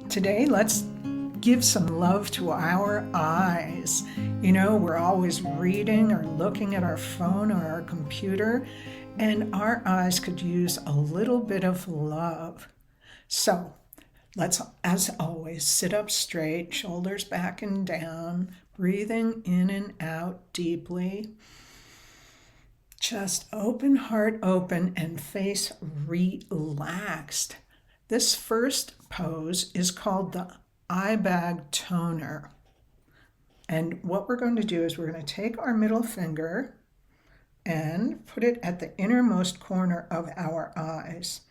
Today, let's give some love to our eyes. You know, we're always reading or looking at our phone or our computer, and our eyes could use a little bit of love. So let's, as always, sit up straight, shoulders back and down, breathing in and out deeply. Chest open, heart open, and face relaxed. This first pose is called the eye bag toner. And what we're going to do is we're going to take our middle finger and put it at the innermost corner of our eyes.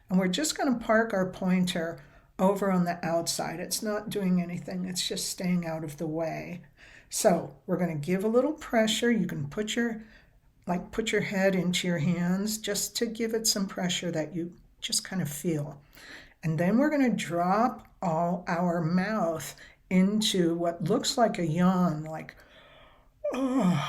And we're just going to park our pointer over on the outside. It's not doing anything, it's just staying out of the way. So we're going to give a little pressure. You can put your head into your hands just to give it some pressure that you just kind of feel. And then we're going to drop all our mouth into what looks like a yawn, like, oh.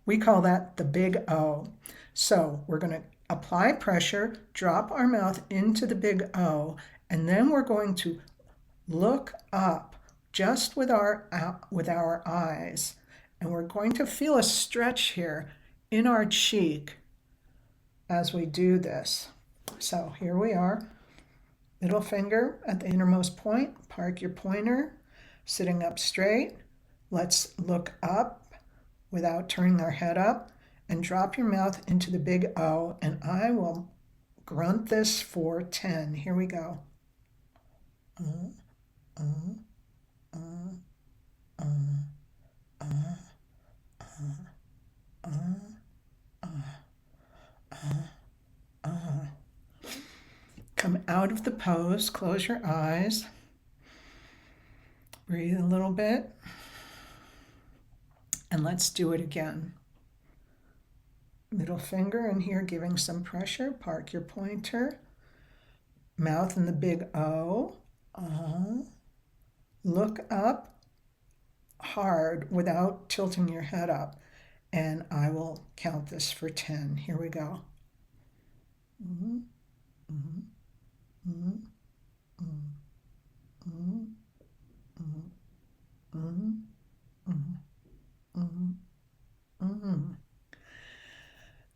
We call that the big O. So we're going to apply pressure, drop our mouth into the big O, and then we're going to look up just with our eyes. And we're going to feel a stretch here in our cheek as we do this. So here we are. Middle finger at the innermost point. Park your pointer, sitting up straight. Let's look up without turning our head up and drop your mouth into the big O. And I will grunt this for 10. Here we go. Come out of the pose, close your eyes, breathe a little bit, and let's do it again. Middle finger in here giving some pressure, park your pointer, mouth in the big O, look up hard without tilting your head up, and I will count this for 10. Here we go.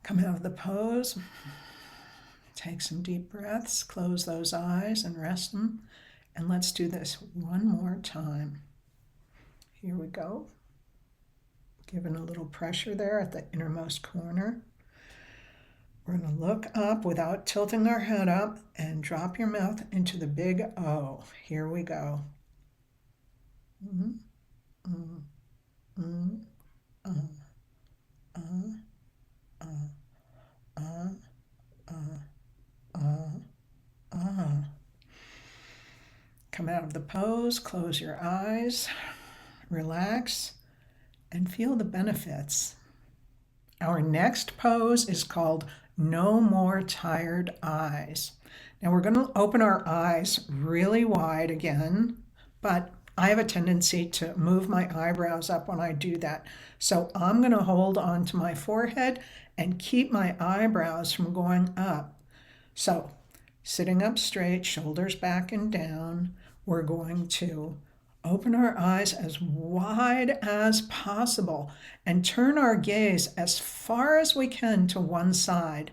Come out of the pose, take some deep breaths, close those eyes and rest them, and let's do this one more time. Here we go. Giving a little pressure there at the innermost corner. We're going to look up without tilting our head up and drop your mouth into the big O. Here we go. Come out of the pose, close your eyes, relax, and feel the benefits. Our next pose is called No More Tired Eyes. Now we're going to open our eyes really wide again, but I have a tendency to move my eyebrows up when I do that. So I'm going to hold on to my forehead and keep my eyebrows from going up. So sitting up straight, shoulders back and down, we're going to open our eyes as wide as possible and turn our gaze as far as we can to one side.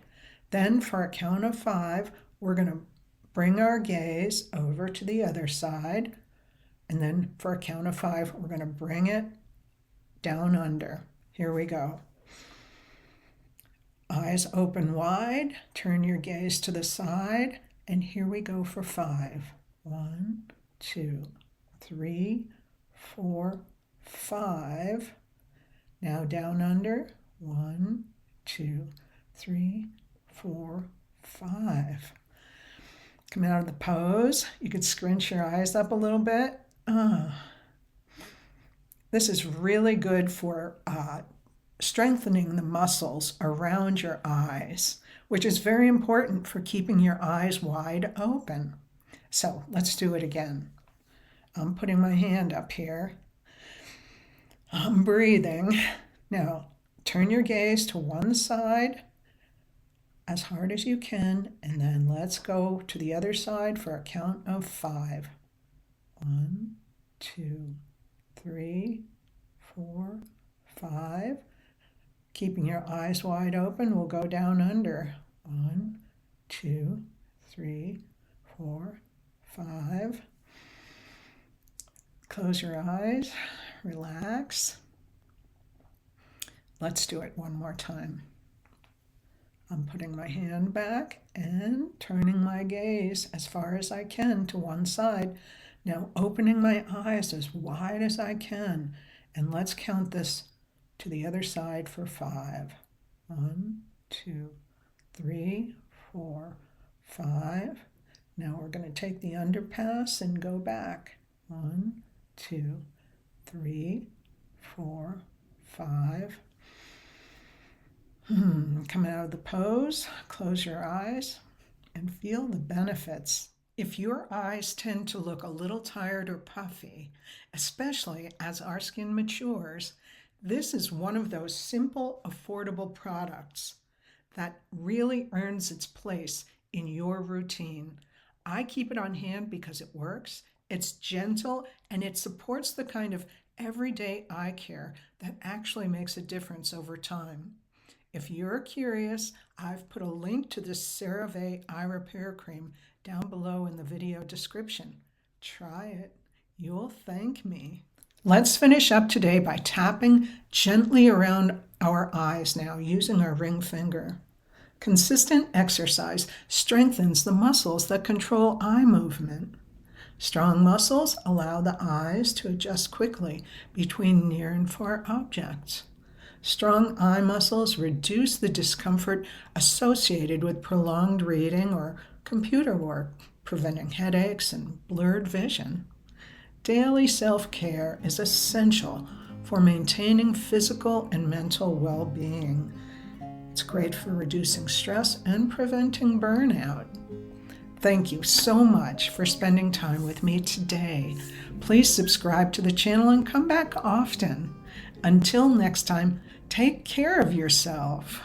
Then for a count of 5, we're going to bring our gaze over to the other side. And then for a count of 5, we're going to bring it down under. Here we go. Eyes open wide, turn your gaze to the side, and here we go for 5. 1, 2, 3, 4, 5. Now down under. 1, 2, 3, 4, 5. Come out of the pose. You could scrunch your eyes up a little bit. This is really good for strengthening the muscles around your eyes, which is very important for keeping your eyes wide open. So let's do it again. I'm putting my hand up here. I'm breathing. Now, turn your gaze to one side as hard as you can, and then let's go to the other side for a count of 5. 1, 2, 3, 4, 5. Keeping your eyes wide open, we'll go down under. 1, 2, 3, 4, 5. Close your eyes, relax. Let's do it one more time. I'm putting my hand back and turning my gaze as far as I can to one side. Now opening my eyes as wide as I can, and let's count this to the other side for 5. 1, 2, 3, 4, 5. Now we're going to take the underpass and go back. 1, 2, 3, 4, 5. Come out of the pose, close your eyes, and feel the benefits. If your eyes tend to look a little tired or puffy, especially as our skin matures, this is one of those simple, affordable products that really earns its place in your routine. I keep it on hand because it works, it's gentle, and it supports the kind of everyday eye care that actually makes a difference over time. If you're curious, I've put a link to this CeraVe Eye Repair Cream down below in the video description. Try it. You'll thank me. Let's finish up today by tapping gently around our eyes now using our ring finger. Consistent exercise strengthens the muscles that control eye movement. Strong muscles allow the eyes to adjust quickly between near and far objects. Strong eye muscles reduce the discomfort associated with prolonged reading or computer work, preventing headaches and blurred vision. Daily self-care is essential for maintaining physical and mental well-being. It's great for reducing stress and preventing burnout. Thank you so much for spending time with me today. Please subscribe to the channel and come back often. Until next time, take care of yourself.